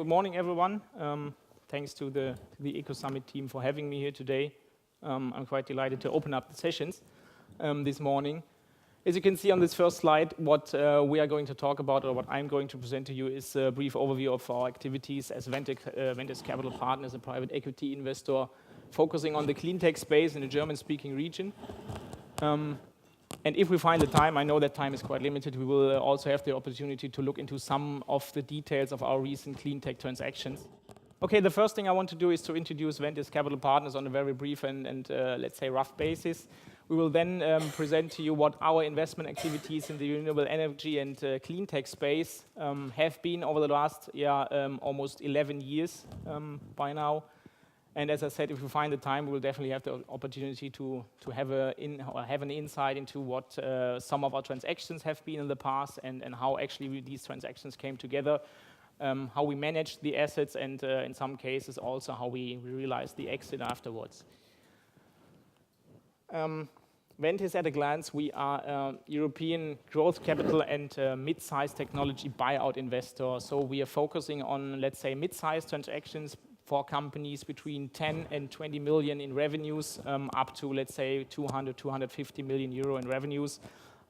good morning, everyone. Thanks to the Ecosummit team for having me here today. I'm quite delighted to open up the sessions this morning. As you can see on this first slide, what we are going to talk about, or what I'm going to present to you, is a brief overview of our activities as Ventizz Capital Partners, a private equity investor focusing on the cleantech space in the German-speaking region. And if we find the time, I know that time is quite limited, we will also have the opportunity to look into some of the details of our recent cleantech transactions. Okay, the first thing I want to do is to introduce Ventizz Capital Partners on a very brief and let's say rough basis. We will then present to you what our investment activities in the renewable energy and cleantech space have been over the last almost 11 years by now. And as I said, if we find the time, we will definitely have the opportunity to have an insight into what some of our transactions have been in the past and how actually these transactions came together, how we managed the assets, and in some cases also how we realized the exit afterwards. Ventis at a glance, we are a European growth capital and mid-sized technology buyout investor. So we are focusing on, let's say, mid-sized transactions for companies between 10 and 20 million in revenues, up to, let's say, 200, 250 million euro in revenues.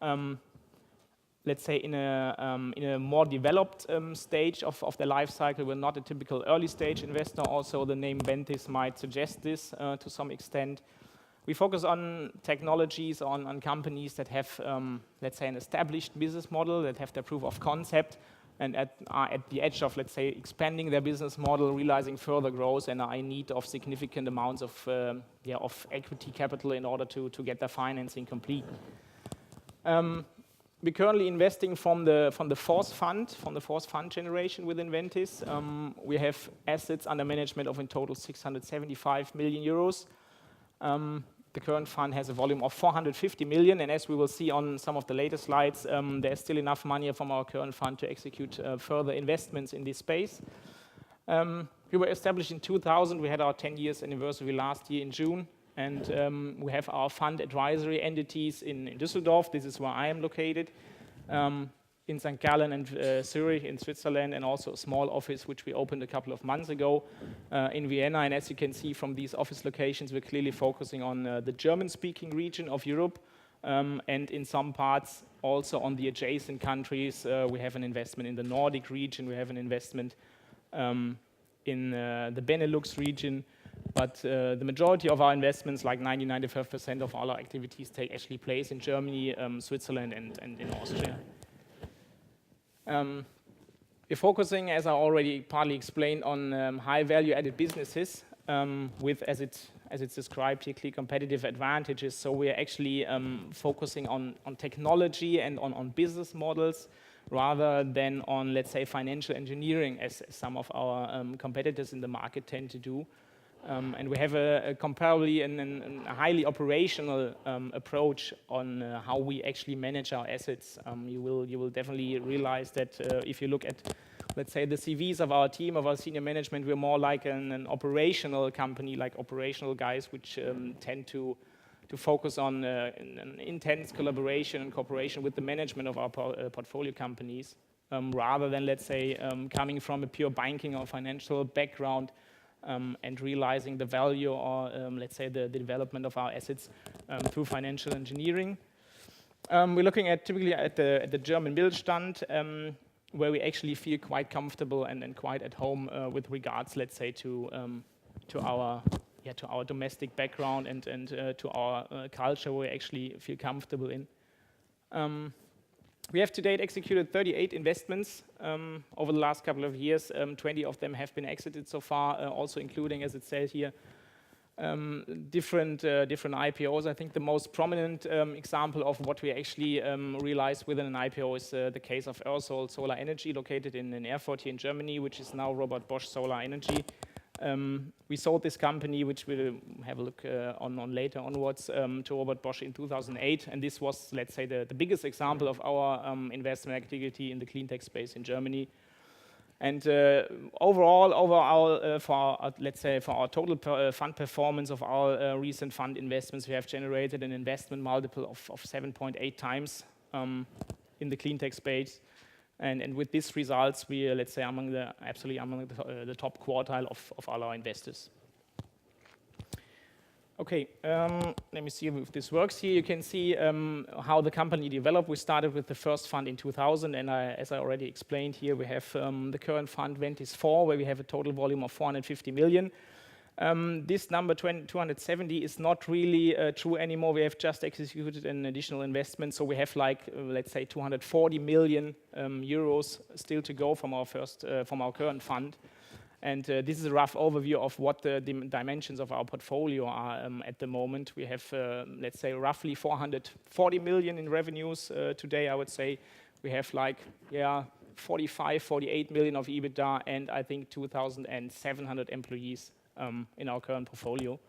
Let's say in a more developed stage of the life cycle. We're not a typical early stage investor. Also, the name Ventis might suggest this to some extent. We focus on technologies, on companies that have, let's say, an established business model, that have their proof of concept, and are at the edge of, let's say, expanding their business model, realizing further growth, and are in need of significant amounts of equity capital in order to get their financing complete. We're currently investing from the fourth fund generation within Ventis. We have assets under management of in total 675 million euros. The current fund has a volume of 450 million, and as we will see on some of the later slides, there's still enough money from our current fund to execute further investments in this space. We were established in 2000. We had our 10 years anniversary last year in June, and we have our fund advisory entities in Düsseldorf. This is where I am located. In St. Gallen and Zurich in Switzerland, and also a small office which we opened a couple of months ago in Vienna. And as you can see from these office locations, we're clearly focusing on the German-speaking region of Europe, and in some parts also on the adjacent countries. We have an investment in the Nordic region, we have an investment in the Benelux region, but the majority of our investments, like 90-95% of all our activities, take actually place in Germany, Switzerland, and in Austria. We're focusing, as I already partly explained, on high value-added businesses with, as it's described here, clear competitive advantages. So we're actually focusing on technology and on business models rather than on, let's say, financial engineering, as some of our competitors in the market tend to do. And we have a comparably and a highly operational approach on how we actually manage our assets. You will definitely realize that if you look at, let's say, the CVs of our team, of our senior management, we're more like an operational company, like operational guys, which tend to focus on an intense collaboration and cooperation with the management of our portfolio companies, rather than, let's say, coming from a pure banking or financial background, and realizing the value or, let's say, the development of our assets through financial engineering. We're looking at typically at the German Mittelstand, where we actually feel quite comfortable and quite at home with regards, let's say, to our domestic background and to our culture, where we actually feel comfortable in. We have to date executed 38 investments over the last couple of years. 20 of them have been exited so far, also including, as it says here, different IPOs. I think the most prominent example of what we actually realized within an IPO is the case of Ersol Solar Energy, located in Erfurt here in Germany, which is now Robert Bosch Solar Energy. We sold this company, which we'll have a look on later onwards, to Robert Bosch in 2008, and this was, let's say, the biggest example of our investment activity in the cleantech space in Germany. And overall, for our total fund performance of our recent fund investments, we have generated an investment multiple of 7.8 times in the cleantech space, And with these results, we are, let's say, absolutely among the top quartile of all our investors. Okay, let me see if this works here. You can see how the company developed. We started with the first fund in 2000, and as I already explained here, we have the current fund, Ventis 4, where we have a total volume of 450 million. This number 270 is not really true anymore. We have just executed an additional investment, so we have let's say 240 million euros still to go from our current fund. And this is a rough overview of what the dimensions of our portfolio are at the moment. We have, let's say, roughly 440 million in revenues today, I would say. We have 45, 48 million of EBITDA, and I think 2,700 employees in our current portfolio.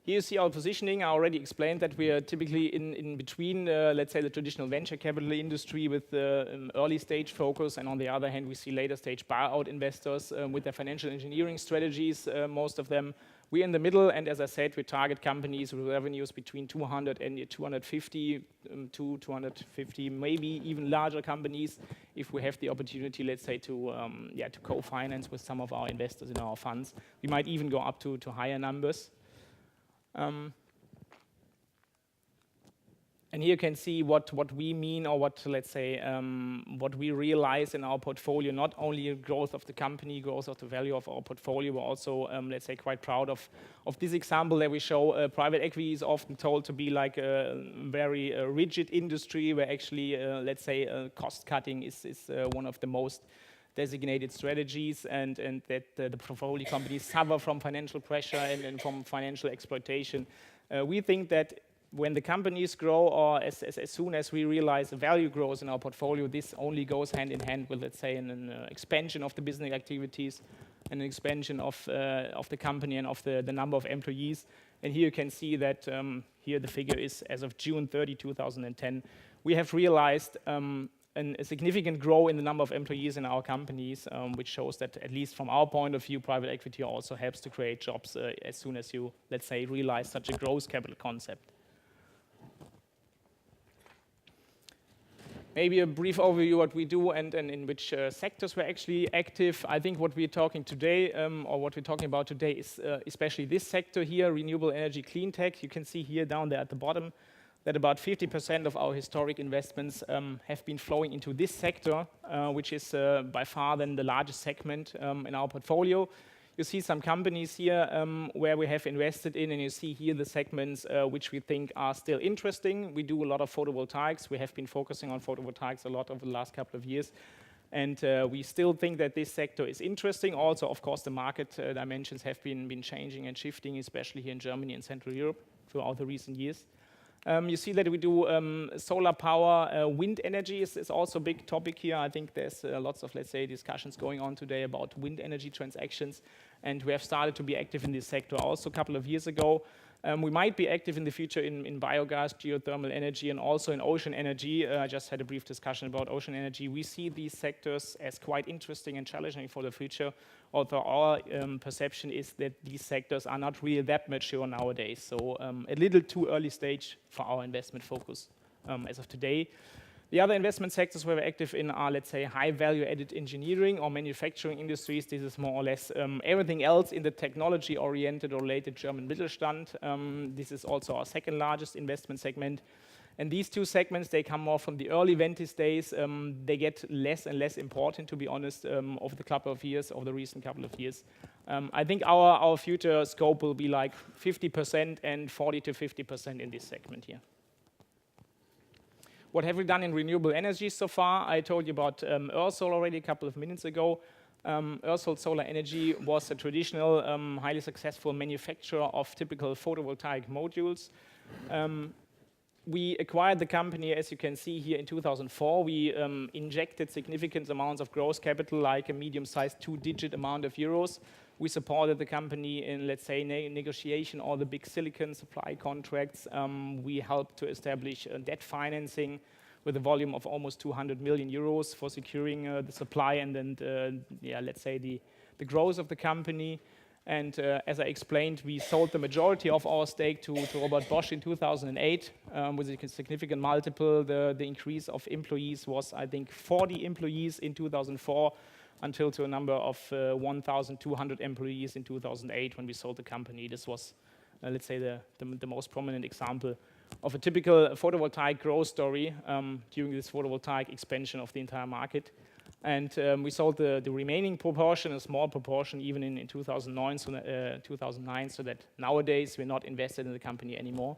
Here you see our positioning. I already explained that we are typically in between, let's say, the traditional venture capital industry with early stage focus, and on the other hand, we see later stage buyout investors with their financial engineering strategies, most of them. We're in the middle, and as I said, we target companies with revenues between 200 and 250, 250, maybe even larger companies, if we have the opportunity, let's say, to co-finance with some of our investors in our funds. We might even go up to higher numbers. And here you can see what we mean, or what, let's say, what we realize in our portfolio, not only growth of the company, growth of the value of our portfolio, but also, let's say, quite proud of this example that we show. Private equity is often told to be like a very rigid industry, where actually, let's say, cost cutting is one of the most designated strategies, and that the portfolio companies suffer from financial pressure and from financial exploitation. We think that when the companies grow, or as soon as we realize value grows in our portfolio, this only goes hand in hand with, let's say, an expansion of the business activities, an expansion of the company and of the number of employees. And here you can see that here the figure is as of June 30, 2010. We have realized a significant growth in the number of employees in our companies, which shows that, at least from our point of view, private equity also helps to create jobs as soon as you, let's say, realize such a growth capital concept. Maybe a brief overview what we do and in which sectors we're actually active. I think what we're talking today, or what we're talking about today, is especially this sector here, renewable energy, Cleantech. You can see here down there at the bottom that about 50% of our historic investments have been flowing into this sector, which is by far then the largest segment in our portfolio. You see some companies here where we have invested in, and you see here the segments which we think are still interesting. We do a lot of photovoltaics. We have been focusing on photovoltaics a lot over the last couple of years. And we still think that this sector is interesting. Also, of course, the market dimensions have been changing and shifting, especially here in Germany and Central Europe throughout the recent years. You see that we do solar power, wind energy is also a big topic here. I think there's lots of, let's say, discussions going on today about wind energy transactions, and we have started to be active in this sector also a couple of years ago. We might be active in the future in biogas, geothermal energy, and also in ocean energy. I just had a brief discussion about ocean energy. We see these sectors as quite interesting and challenging for the future, although our perception is that these sectors are not really that mature nowadays. So a little too early stage for our investment focus as of today. The other investment sectors where we're active in are, let's say, high value-added engineering or manufacturing industries. This is more or less everything else in the technology-oriented or related German Mittelstand. This is also our second largest investment segment. And these two segments, they come more from the early Ventis days. They get less and less important, to be honest, over the recent couple of years. I think our future scope will be like 50% and 40 to 50% in this segment here. What have we done in renewable energy so far? I told you about Ersol already a couple of minutes ago. Ersol Solar Energy was a traditional, highly successful manufacturer of typical photovoltaic modules. We acquired the company, as you can see here, in 2004. We injected significant amounts of growth capital, like a medium-sized two-digit amount of euros. We supported the company in, let's say, negotiation all the big silicon supply contracts. We helped to establish debt financing with a volume of almost 200 million euros for securing the supply and then, let's say, the growth of the company. And as I explained, we sold the majority of our stake to Robert Bosch in 2008 with a significant multiple. The increase of employees was, I think, 40 employees in 2004 until to a number of 1,200 employees in 2008 when we sold the company. This was, let's say, the most prominent example of a typical photovoltaic growth story during this photovoltaic expansion of the entire market. And we sold the remaining proportion, a small proportion, even in 2009, so that nowadays we're not invested in the company anymore.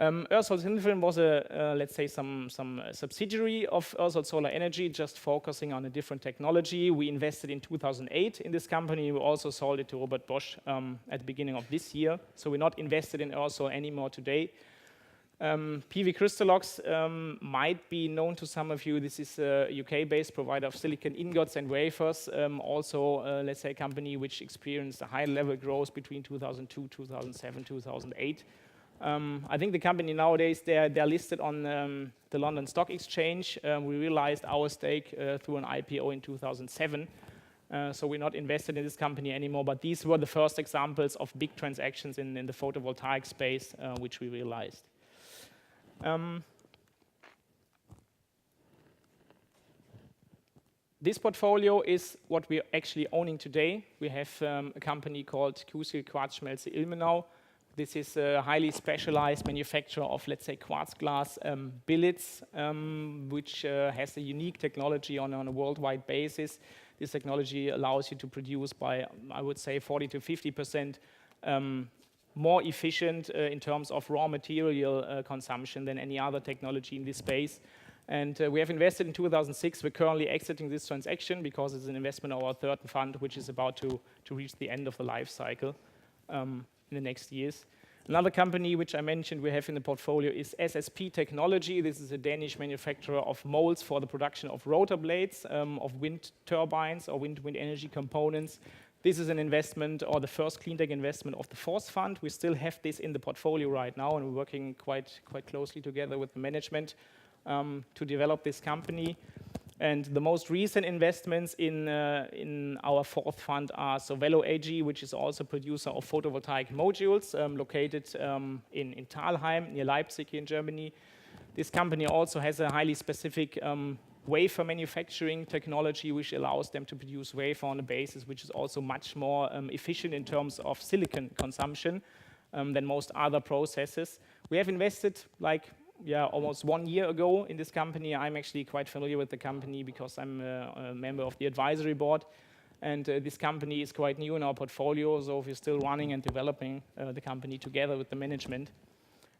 Ørsol Sindelfilm was let's say, some subsidiary of Ørsol Solar Energy, just focusing on a different technology. We invested in 2008 in this company. We also sold it to Robert Bosch at the beginning of this year. So we're not invested in Ørsol anymore today. PV Crystalox might be known to some of you. This is a UK-based provider of silicon ingots and wafers. Also, let's say, a company which experienced a high-level growth between 2002, 2007, 2008. I think the company nowadays, they're listed on the London Stock Exchange. We realized our stake through an IPO in 2007. So we're not invested in this company anymore. But these were the first examples of big transactions in the photovoltaic space, which we realized. This portfolio is what we're actually owning today. We have a company called Q-Sil Quarzschmelze Ilmenau. This is a highly specialized manufacturer of, let's say, quartz glass billets, which has a unique technology on a worldwide basis. This technology allows you to produce by, I would say, 40 to 50% more efficient in terms of raw material consumption than any other technology in this space. And we have invested in 2006. We're currently exiting this transaction because it's an investment of our third fund, which is about to reach the end of the life cycle in the next years. Another company which I mentioned we have in the portfolio is SSP Technology. This is a Danish manufacturer of molds for the production of rotor blades, of wind turbines or wind energy components. This is an investment, or the first Cleantech investment of the fourth fund. We still have this in the portfolio right now, and we're working quite closely together with the management to develop this company. And the most recent investments in our fourth fund are Sovello AG, which is also a producer of photovoltaic modules, located in Thalheim, near Leipzig in Germany. This company also has a highly specific wafer manufacturing technology, which allows them to produce wafer on a basis which is also much more efficient in terms of silicon consumption than most other processes. We have invested almost 1 year ago in this company. I'm actually quite familiar with the company because I'm a member of the advisory board. And this company is quite new in our portfolio, so we're still running and developing the company together with the management.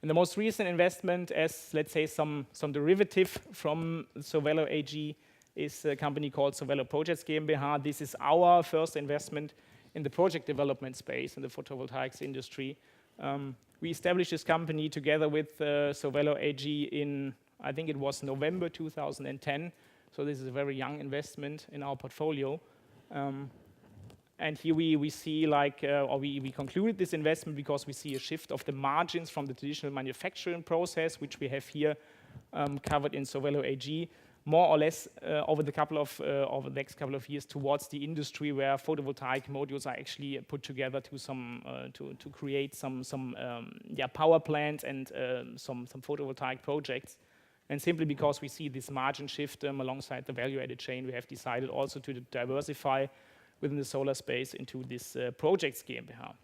And the most recent investment, as let's say some derivative from Sovello AG, is a company called Sovello Projects GmbH. This is our first investment in the project development space in the photovoltaics industry. We established this company together with Sovello AG in, I think it was November 2010. So this is a very young investment in our portfolio. And here we see we concluded this investment because we see a shift of the margins from the traditional manufacturing process, which we have here covered in Sovello AG, more or less over the next couple of years towards the industry where photovoltaic modules are actually put together to create some power plants and some photovoltaic projects. And simply because we see this margin shift alongside the value-added chain, we have decided also to diversify within the solar space into this Projects GmbH.